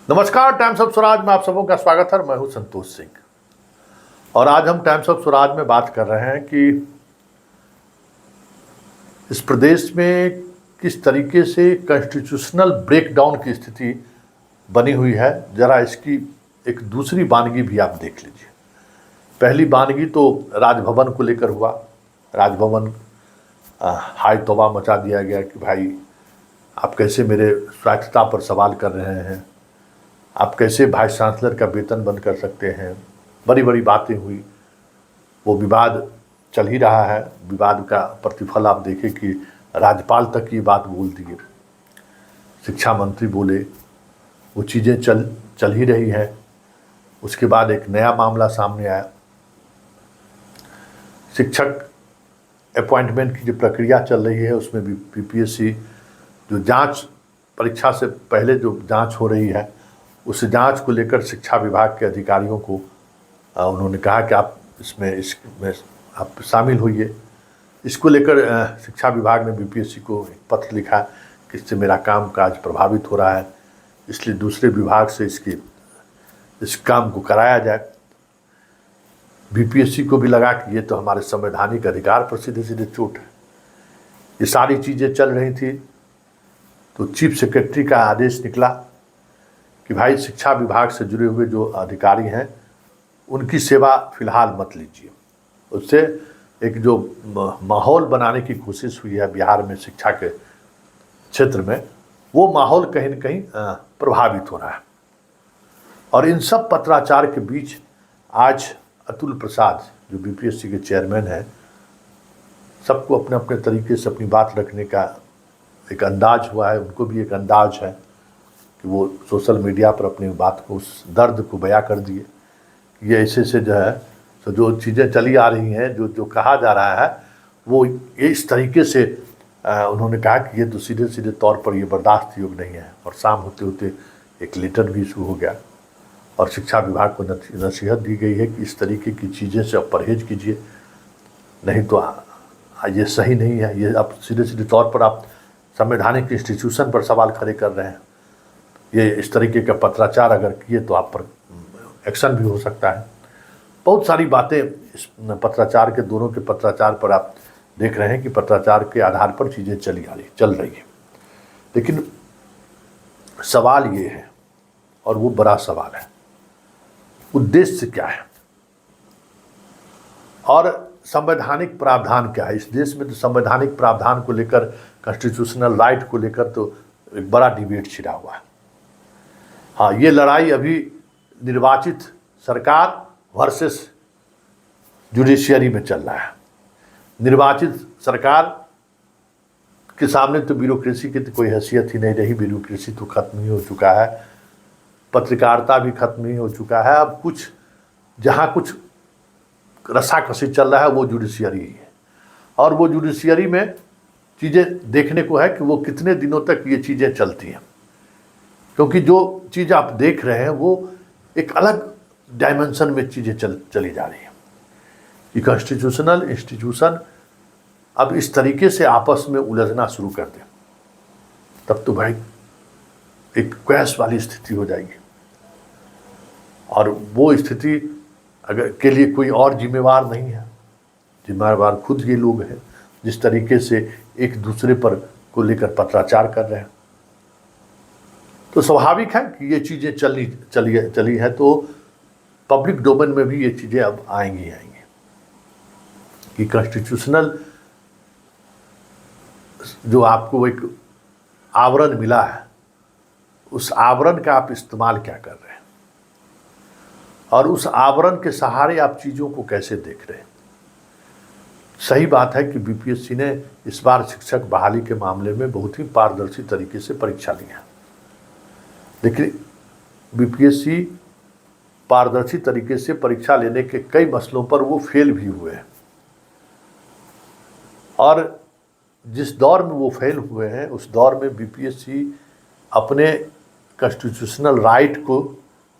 नमस्कार, times of Swaraj में आप सबों का स्वागत है। मैं हूं संतोष सिंह और आज हम टाइम्स ऑफ स्वराज में बात कर रहे हैं कि इस प्रदेश में किस तरीके से कॉन्स्टिट्यूशनल ब्रेकडाउन की स्थिति बनी हुई है। जरा इसकी एक दूसरी वानगी भी आप देख लीजिए। पहली वानगी तो राजभवन को लेकर हुआ। राजभवन हाय तौबा मचा दिया गया कि भाई आप कैसे मेरे स्वायत्तता पर सवाल कर रहे हैं, आप कैसे वाइस चांसलर का वेतन बंद कर सकते हैं। बड़ी बड़ी बातें हुई, वो विवाद चल ही रहा है। विवाद का प्रतिफल आप देखें कि राज्यपाल तक ये बात बोल दिए, शिक्षा मंत्री बोले, वो चीज़ें चल ही रही है। उसके बाद एक नया मामला सामने आया। शिक्षक अपॉइंटमेंट की जो प्रक्रिया चल रही है उसमें भी बीपीएससी जो जांच, परीक्षा से पहले जो जांच हो रही है, उस जांच को लेकर शिक्षा विभाग के अधिकारियों को उन्होंने कहा कि आप इसमें आप शामिल होइए। इसको लेकर शिक्षा विभाग ने बीपीएससी को एक पत्र लिखा कि इससे मेरा काम काज प्रभावित हो रहा है, इसलिए दूसरे विभाग से इस काम को कराया जाए। बीपीएससी को भी लगा कि ये तो हमारे संवैधानिक अधिकार पर सीधे सीधे चोट है। ये सारी चीज़ें चल रही थी तो चीफ सेक्रेटरी का आदेश निकला कि भाई शिक्षा विभाग से जुड़े हुए जो अधिकारी हैं उनकी सेवा फिलहाल मत लीजिए। उससे एक जो माहौल बनाने की कोशिश हुई है बिहार में शिक्षा के क्षेत्र में, वो माहौल कहीं न कहीं प्रभावित हो रहा है। और इन सब पत्राचार के बीच आज अतुल प्रसाद जो बीपीएससी के चेयरमैन हैं, सबको अपने अपने तरीके से अपनी बात रखने का एक अंदाज हुआ है। उनको भी एक अंदाज है कि वो सोशल मीडिया पर अपनी बात को, उस दर्द को बयां कर दिए। ये ऐसे से जो है तो जो चीज़ें चली आ रही हैं, जो कहा जा रहा है, वो इस तरीके से उन्होंने कहा कि ये तो सीधे सीधे तौर पर ये बर्दाश्त योग्य नहीं है। और शाम होते होते एक लेटर भी इशू हो गया और शिक्षा विभाग को नसीहत दी गई है कि इस तरीके की चीज़ें से आप परहेज कीजिए, नहीं तो ये सही नहीं है। ये आप सीधे सीधे तौर पर आप संवैधानिक इंस्टीट्यूशन पर सवाल खड़े कर रहे हैं। ये इस तरीके का पत्राचार अगर किए तो आप पर एक्शन भी हो सकता है। बहुत सारी बातें इस पत्राचार के, दोनों के पत्राचार पर आप देख रहे हैं कि पत्राचार के आधार पर चीज़ें चल रही है। लेकिन सवाल ये है, और वो बड़ा सवाल है, उद्देश्य क्या है और संवैधानिक प्रावधान क्या है। इस देश में तो संवैधानिक प्रावधान को लेकर, कॉन्स्टिट्यूशनल राइट को लेकर तो एक बड़ा डिबेट छिड़ा हुआ है। हाँ, ये लड़ाई अभी निर्वाचित सरकार वर्सेस जुडिशियरी में चल रहा है। निर्वाचित सरकार के सामने तो ब्यूरोक्रेसी की तो कोई हैसियत ही नहीं रही। ब्यूरोक्रेसी तो खत्म ही हो चुका है, पत्रकारिता भी खत्म ही हो चुका है। अब कुछ जहाँ कुछ रस्साकसी चल रहा है वो जुडिशियरी ही है। और वो जुडिशियरी में चीज़ें देखने को है कि वो कितने दिनों तक ये चीज़ें चलती हैं, क्योंकि जो चीज़ आप देख रहे हैं वो एक अलग डायमेंशन में चीज़ें चली जा रही हैं कि कॉन्स्टिट्यूशनल इंस्टीट्यूशन अब इस तरीके से आपस में उलझना शुरू कर दें, तब तो भाई एक क्वैश वाली स्थिति हो जाएगी। और वो स्थिति अगर के लिए कोई और जिम्मेवार नहीं है, जिम्मेवार खुद ये लोग हैं जिस तरीके से एक दूसरे पर को लेकर पत्राचार कर रहे हैं। तो स्वाभाविक है कि ये चीज़ें चली है तो पब्लिक डोमेन में भी ये चीज़ें अब आएंगी कि कॉन्स्टिट्यूशनल जो आपको एक आवरण मिला है, उस आवरण का आप इस्तेमाल क्या कर रहे हैं और उस आवरण के सहारे आप चीज़ों को कैसे देख रहे हैं। सही बात है कि बीपीएससी ने इस बार शिक्षक बहाली के मामले में बहुत ही पारदर्शी तरीके से परीक्षा ली है। लेकिन बीपीएससी पारदर्शी तरीके से परीक्षा लेने के कई मसलों पर वो फेल भी हुए हैं। और जिस दौर में वो फेल हुए हैं उस दौर में बीपीएससी अपने कॉन्स्टिट्यूशनल राइट को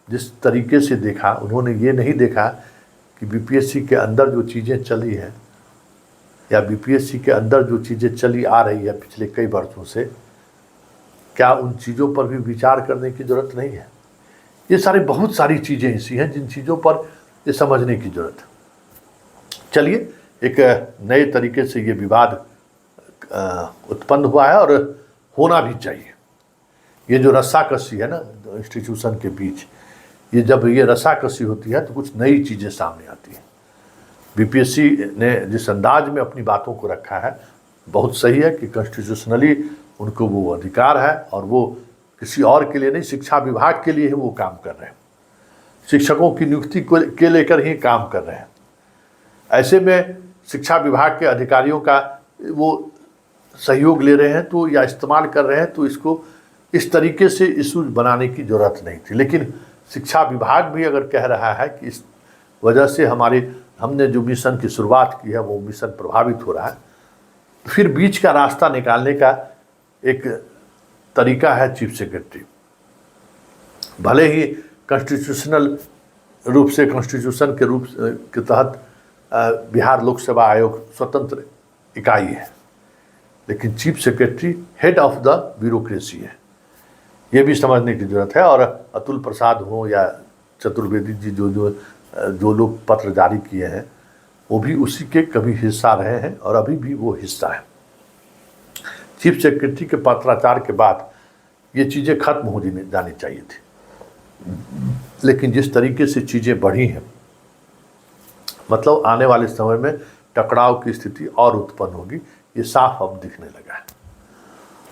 जिस तरीके से देखा, उन्होंने ये नहीं देखा कि बीपीएससी के अंदर जो चीज़ें चली हैं या बीपीएससी के अंदर जो चीज़ें चली आ रही है पिछले कई वर्षों से, क्या उन चीज़ों पर भी विचार करने की ज़रूरत नहीं है। ये सारी बहुत सारी चीज़ें ऐसी हैं जिन चीज़ों पर ये समझने की जरूरत है। चलिए, एक नए तरीके से ये विवाद उत्पन्न हुआ है और होना भी चाहिए। ये जो रस्साकसी है ना इंस्टीट्यूशन के बीच, ये जब ये रस्साकसी होती है तो कुछ नई चीज़ें सामने आती हैं। बीपीएससी ने जिस अंदाज में अपनी बातों को रखा है बहुत सही है कि कॉन्स्टिट्यूशनली उनको वो अधिकार है और वो किसी और के लिए नहीं, शिक्षा विभाग के लिए ही वो काम कर रहे हैं, शिक्षकों की नियुक्ति को के लेकर ही काम कर रहे हैं। ऐसे में शिक्षा विभाग के अधिकारियों का वो सहयोग ले रहे हैं तो या इस्तेमाल कर रहे हैं, तो इसको इस तरीके से इशू बनाने की ज़रूरत नहीं थी। लेकिन शिक्षा विभाग भी अगर कह रहा है कि इस वजह से हमने जो मिशन की शुरुआत की है वो मिशन प्रभावित हो रहा है, तो फिर बीच का रास्ता निकालने का एक तरीका है चीफ सेक्रेटरी। भले ही कॉन्स्टिट्यूशनल रूप से कॉन्स्टिट्यूशन के रूप के तहत बिहार लोक सेवा आयोग स्वतंत्र इकाई है, लेकिन chief secretary head of the bureaucracy है, ये भी समझने की जरूरत है। और अतुल प्रसाद हो या चतुर्वेदी जी जो लोग पत्र जारी किए हैं वो भी उसी के कभी हिस्सा रहे हैं और अभी भी वो हिस्सा है। चीफ सेक्रेटरी के पत्राचार के बाद ये चीज़ें खत्म हो जानी चाहिए थी, लेकिन जिस तरीके से चीज़ें बढ़ी हैं, मतलब आने वाले समय में टकराव की स्थिति और उत्पन्न होगी, ये साफ अब दिखने लगा है।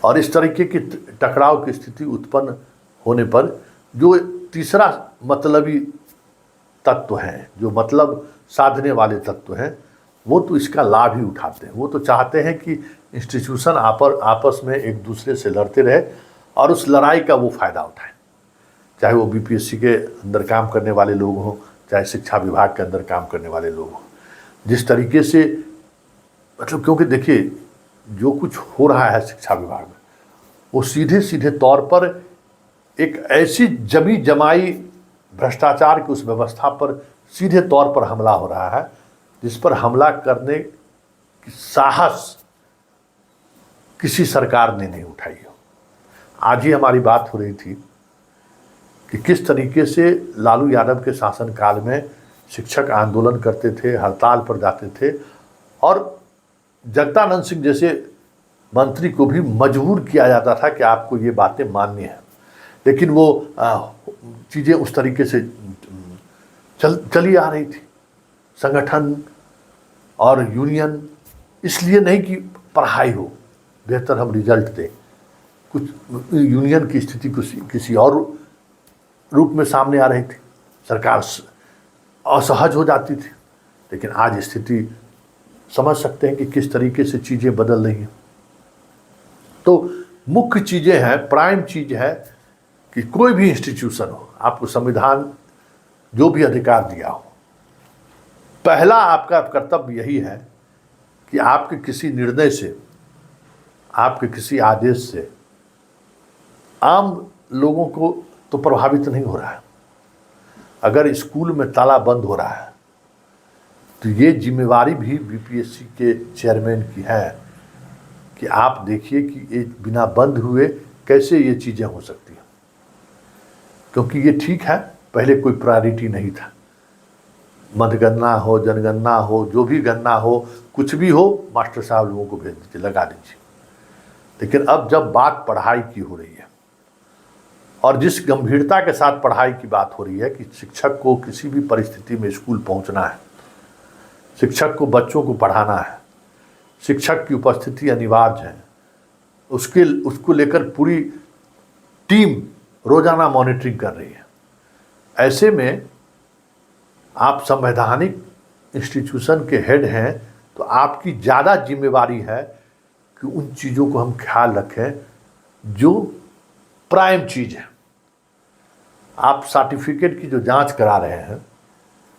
और इस तरीके की टकराव की स्थिति उत्पन्न होने पर जो तीसरा मतलबी तत्व हैं, जो मतलब साधने वाले तत्व हैं, वो तो इसका लाभ ही उठाते हैं। वो तो चाहते हैं कि इंस्टीट्यूशन आपस में एक दूसरे से लड़ते रहे और उस लड़ाई का वो फ़ायदा उठाएं, चाहे वो बीपीएससी के अंदर काम करने वाले लोग हों, चाहे शिक्षा विभाग के अंदर काम करने वाले लोग हों। जिस तरीके से मतलब, क्योंकि देखिए जो कुछ हो रहा है शिक्षा विभाग में, वो सीधे सीधे तौर पर एक ऐसी जमी जमाई भ्रष्टाचार की उस व्यवस्था पर सीधे तौर पर हमला हो रहा है जिस पर हमला करने की साहस किसी सरकार ने नहीं उठाई हो। आज ही हमारी बात हो रही थी कि किस तरीके से लालू यादव के शासनकाल में शिक्षक आंदोलन करते थे, हड़ताल पर जाते थे और जगदानंद सिंह जैसे मंत्री को भी मजबूर किया जाता था कि आपको ये बातें माननी है, लेकिन वो चीज़ें उस तरीके से चली आ रही थी। संगठन और यूनियन इसलिए नहीं कि पढ़ाई हो, बेहतर हम रिजल्ट दें, कुछ यूनियन की स्थिति किसी और रूप में सामने आ रही थी, सरकार असहज हो जाती थी। लेकिन आज स्थिति समझ सकते हैं कि किस तरीके से चीज़ें बदल रही हैं। तो मुख्य चीज़ें हैं, प्राइम चीज़ है कि कोई भी इंस्टीट्यूशन हो, आपको संविधान जो भी अधिकार दिया हो, पहला आपका कर्तव्य यही है कि आपके किसी निर्णय से, आपके किसी आदेश से आम लोगों को तो प्रभावित नहीं हो रहा है। अगर स्कूल में ताला बंद हो रहा है तो ये जिम्मेवारी भी बीपीएससी के चेयरमैन की है कि आप देखिए कि ये बिना बंद हुए कैसे ये चीज़ें हो सकती हैं, क्योंकि ये ठीक है, पहले कोई प्रायोरिटी नहीं था। मतगणना हो, जनगणना हो, जो भी गणना हो, कुछ भी हो, मास्टर साहब लोगों को भेज दीजिए, लगा दीजिए। लेकिन अब जब बात पढ़ाई की हो रही है और जिस गंभीरता के साथ पढ़ाई की बात हो रही है कि शिक्षक को किसी भी परिस्थिति में स्कूल पहुंचना है, शिक्षक को बच्चों को पढ़ाना है, शिक्षक की उपस्थिति अनिवार्य है, उसको लेकर पूरी टीम रोजाना मॉनिटरिंग कर रही है। ऐसे में आप संवैधानिक इंस्टीट्यूशन के हेड हैं तो आपकी ज़्यादा जिम्मेवारी है कि उन चीज़ों को हम ख्याल रखें जो प्राइम चीज़ है। आप सर्टिफिकेट की जो जांच करा रहे हैं,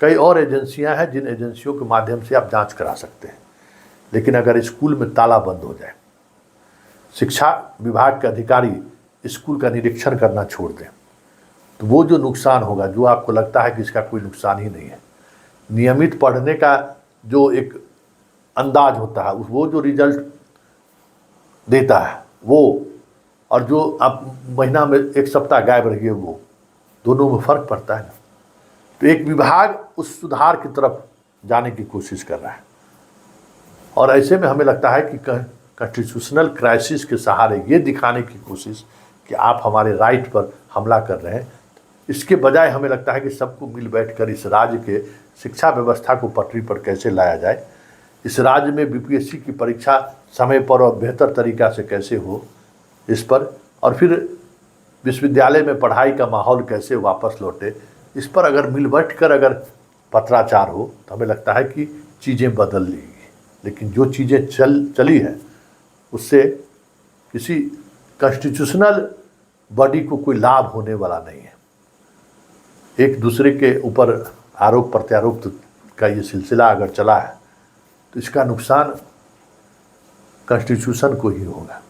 कई और एजेंसियां हैं जिन एजेंसियों के माध्यम से आप जांच करा सकते हैं, लेकिन अगर स्कूल में ताला बंद हो जाए, शिक्षा विभाग के अधिकारी स्कूल का निरीक्षण करना छोड़ दें, तो वो जो नुकसान होगा, जो आपको लगता है कि इसका कोई नुकसान ही नहीं है, नियमित पढ़ने का जो एक अंदाज होता है, वो जो रिजल्ट देता है वो, और जो आप महीना में एक सप्ताह गायब रहिए वो, दोनों में फर्क पड़ता है ना। तो एक विभाग उस सुधार की तरफ जाने की कोशिश कर रहा है, और ऐसे में हमें लगता है कि कॉन्स्टिट्यूशनल क्राइसिस के सहारे ये दिखाने की कोशिश कि आप हमारे राइट पर हमला कर रहे हैं, इसके बजाय हमें लगता है कि सबको मिल बैठकर इस राज्य के शिक्षा व्यवस्था को पटरी पर कैसे लाया जाए, इस राज्य में बीपीएससी की परीक्षा समय पर और बेहतर तरीक़ा से कैसे हो इस पर, और फिर विश्वविद्यालय में पढ़ाई का माहौल कैसे वापस लौटे, इस पर अगर मिल बैठकर अगर पत्राचार हो तो हमें लगता है कि चीज़ें बदल लेंगी। लेकिन जो चीज़ें चली है उससे किसी कॉन्स्टिट्यूशनल बॉडी को कोई लाभ होने वाला नहीं है। एक दूसरे के ऊपर आरोप प्रत्यारोप का ये सिलसिला अगर चला है तो इसका नुकसान कॉन्स्टिट्यूशन को ही होगा।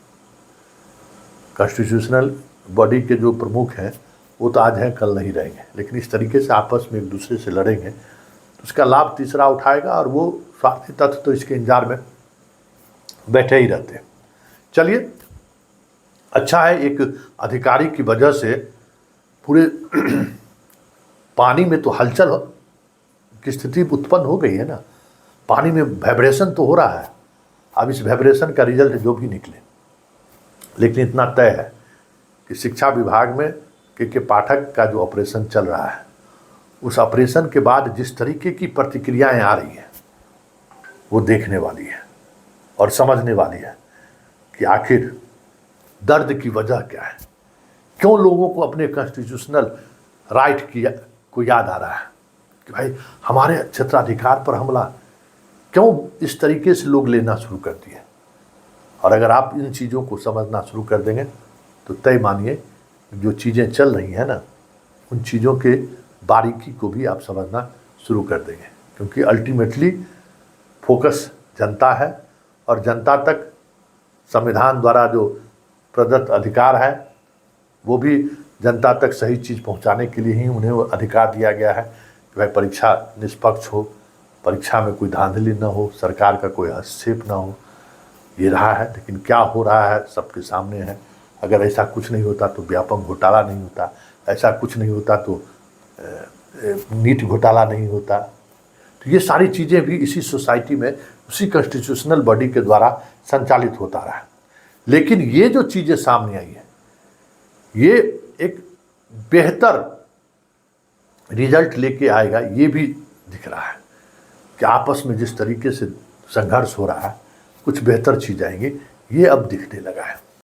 कॉन्स्टिट्यूशनल बॉडी के जो प्रमुख हैं वो तो आज हैं कल नहीं रहेंगे, लेकिन इस तरीके से आपस में एक दूसरे से लड़ेंगे तो उसका लाभ तीसरा उठाएगा, और वो स्वार्थी तत्व तो इसके इंतजार में बैठे ही रहते हैं। चलिए, अच्छा है एक अधिकारी की वजह से पूरे पानी में तो हलचल की स्थिति उत्पन्न हो गई है ना, पानी में वाइब्रेशन तो हो रहा है। अब इस वाइब्रेशन का रिजल्ट जो भी निकले, लेकिन इतना तय है कि शिक्षा विभाग में के पाठक का जो ऑपरेशन चल रहा है, उस ऑपरेशन के बाद जिस तरीके की प्रतिक्रियाएं आ रही हैं वो देखने वाली है और समझने वाली है कि आखिर दर्द की वजह क्या है, क्यों लोगों को अपने कॉन्स्टिट्यूशनल राइट को याद आ रहा है कि भाई हमारे क्षेत्राधिकार पर हमला क्यों इस तरीके से लोग लेना शुरू कर दिए। और अगर आप इन चीज़ों को समझना शुरू कर देंगे तो तय मानिए जो चीज़ें चल रही हैं ना, उन चीज़ों के बारीकी को भी आप समझना शुरू कर देंगे, क्योंकि अल्टीमेटली फोकस जनता है और जनता तक संविधान द्वारा जो प्रदत्त अधिकार है वो भी जनता तक सही चीज़ पहुंचाने के लिए ही उन्हें अधिकार दिया गया है कि भाई परीक्षा निष्पक्ष हो, परीक्षा में कोई धांधली न हो, सरकार का कोई हस्तक्षेप न हो। ये रहा है, लेकिन क्या हो रहा है सबके सामने है। अगर ऐसा कुछ नहीं होता तो व्यापक घोटाला नहीं होता, ऐसा कुछ नहीं होता तो नीट घोटाला नहीं होता। तो ये सारी चीज़ें भी इसी सोसाइटी में उसी कॉन्स्टिट्यूशनल बॉडी के द्वारा संचालित होता रहा। लेकिन ये जो चीज़ें सामने आई है, ये एक बेहतर रिजल्ट लेके आएगा, ये भी दिख रहा है कि आपस में जिस तरीके से संघर्ष हो रहा है कुछ बेहतर चीज़ आएंगी, ये अब दिखने लगा है।